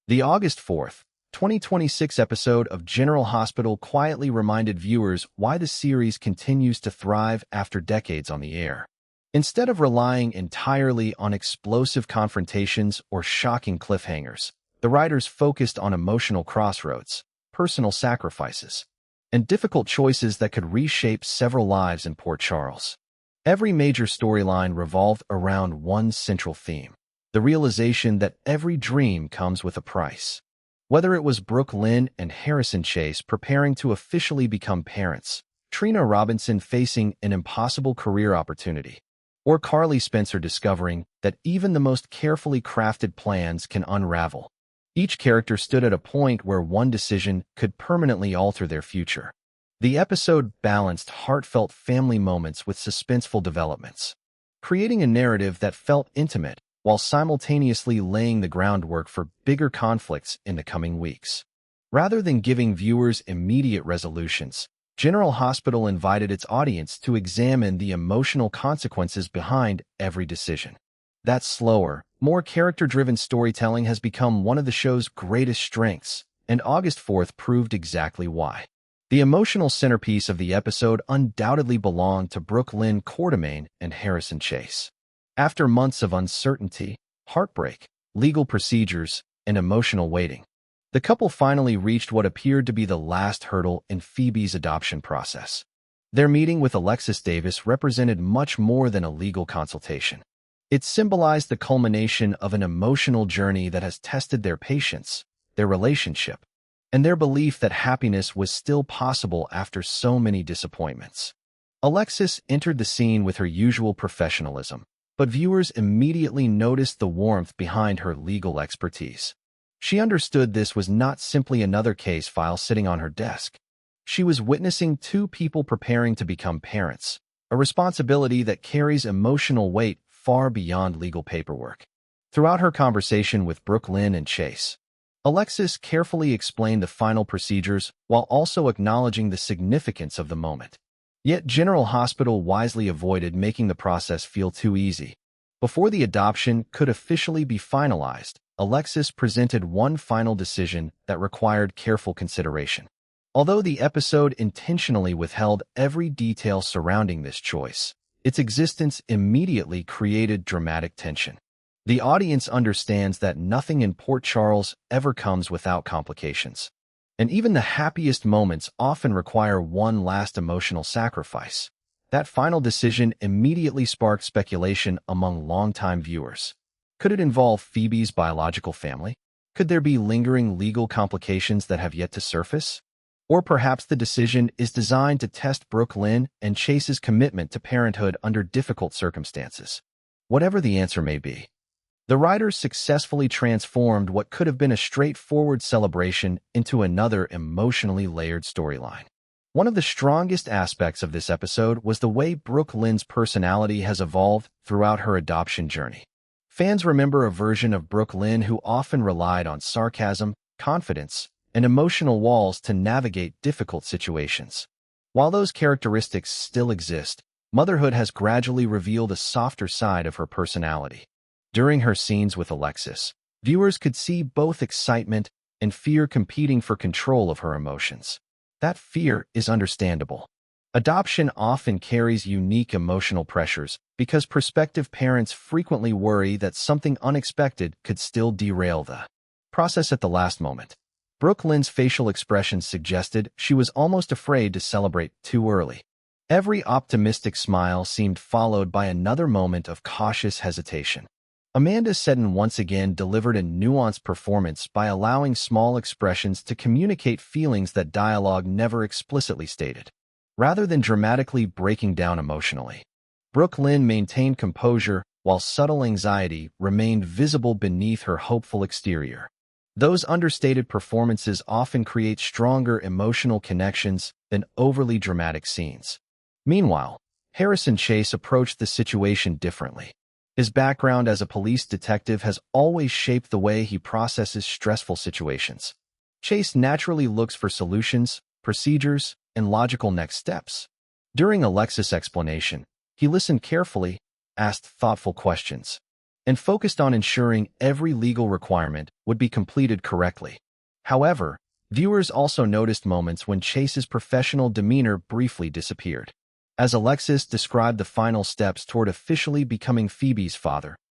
The August 4th, 2026 episode of General Hospital quietly reminded viewers why the series continues to thrive after decades on the air. Instead of relying entirely on explosive confrontations or shocking cliffhangers, the writers focused on emotional crossroads, personal sacrifices, and difficult choices that could reshape several lives in Port Charles. Every major storyline revolved around one central theme: the realization that every dream comes with a price. Whether it was Brook, Lynn, and Harrison Chase preparing to officially become parents, Trina Robinson facing an impossible career opportunity, or Carly Spencer discovering that even the most carefully crafted plans can unravel, each character stood at a point where one decision could permanently alter their future. The episode balanced heartfelt family moments with suspenseful developments, creating a narrative that felt intimate while simultaneously laying the groundwork for bigger conflicts in the coming weeks. Rather than giving viewers immediate resolutions, General Hospital invited its audience to examine the emotional consequences behind every decision. That slower, more character-driven storytelling has become one of the show's greatest strengths, and August 4th proved exactly why. The emotional centerpiece of the episode undoubtedly belonged to Brook, Lynn, and Harrison Chase. After months of uncertainty, heartbreak, legal procedures, and emotional waiting, the couple finally reached what appeared to be the last hurdle in Phoebe's adoption process. Their meeting with Alexis Davis represented much more than a legal consultation. It symbolized the culmination of an emotional journey that has tested their patience, their relationship, and their belief that happiness was still possible after so many disappointments. Alexis entered the scene with her usual professionalism, but viewers immediately noticed the warmth behind her legal expertise. She understood this was not simply another case file sitting on her desk. She was witnessing two people preparing to become parents, a responsibility that carries emotional weight far beyond legal paperwork. Throughout her conversation with Brook, Lynn, and Chase, Alexis carefully explained the final procedures while also acknowledging the significance of the moment. Yet General Hospital wisely avoided making the process feel too easy. Before the adoption could officially be finalized, Alexis presented one final decision that required careful consideration. Although the episode intentionally withheld every detail surrounding this choice, its existence immediately created dramatic tension. The audience understands that nothing in Port Charles ever comes without complications, and even the happiest moments often require one last emotional sacrifice. That final decision immediately sparked speculation among longtime viewers. Could it involve Phoebe's biological family? Could there be lingering legal complications that have yet to surface? Or perhaps the decision is designed to test Brook, Lynn, and Chase's commitment to parenthood under difficult circumstances. Whatever the answer may be, the writers successfully transformed what could have been a straightforward celebration into another emotionally layered storyline. One of the strongest aspects of this episode was the way Brook Lynn's personality has evolved throughout her adoption journey. Fans remember a version of Brook Lynn who often relied on sarcasm, confidence, and emotional walls to navigate difficult situations. While those characteristics still exist, motherhood has gradually revealed a softer side of her personality. During her scenes with Alexis, viewers could see both excitement and fear competing for control of her emotions. That fear is understandable. Adoption often carries unique emotional pressures because prospective parents frequently worry that something unexpected could still derail the process at the last moment. Brook Lynn's facial expressions suggested she was almost afraid to celebrate too early. Every optimistic smile seemed followed by another moment of cautious hesitation. Amanda Seddon once again delivered a nuanced performance by allowing small expressions to communicate feelings that dialogue never explicitly stated. Rather than dramatically breaking down emotionally, Brook Lynn maintained composure while subtle anxiety remained visible beneath her hopeful exterior. Those understated performances often create stronger emotional connections than overly dramatic scenes. Meanwhile, Harrison Chase approached the situation differently. His background as a police detective has always shaped the way he processes stressful situations. Chase naturally looks for solutions, procedures, and logical next steps. During Alexis' explanation, he listened carefully, asked thoughtful questions, and focused on ensuring every legal requirement would be completed correctly. However, viewers also noticed moments when Chase's professional demeanor briefly disappeared. As Alexis described the final steps toward officially becoming Phoebe's father,